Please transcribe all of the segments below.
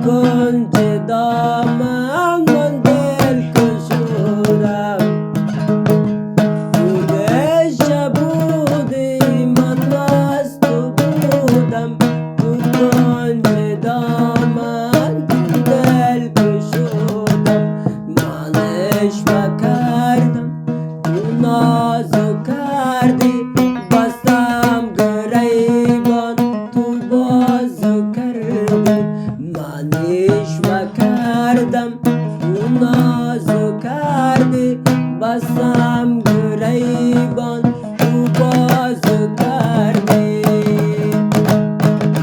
کنج دامن من دل کشودم بوده شب بودی من مست بودم تو کنج دامن دل کشودم مانش کردم تو نازو کردی بستم گریبان تو بازو کردی مانش کردم تو نازو کردی بستم گریبان تو بازو کردی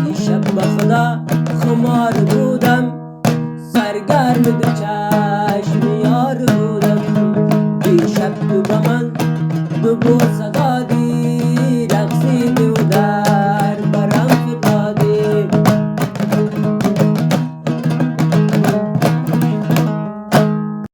دیشب به خدا خمار بودم سرگرم دو چشم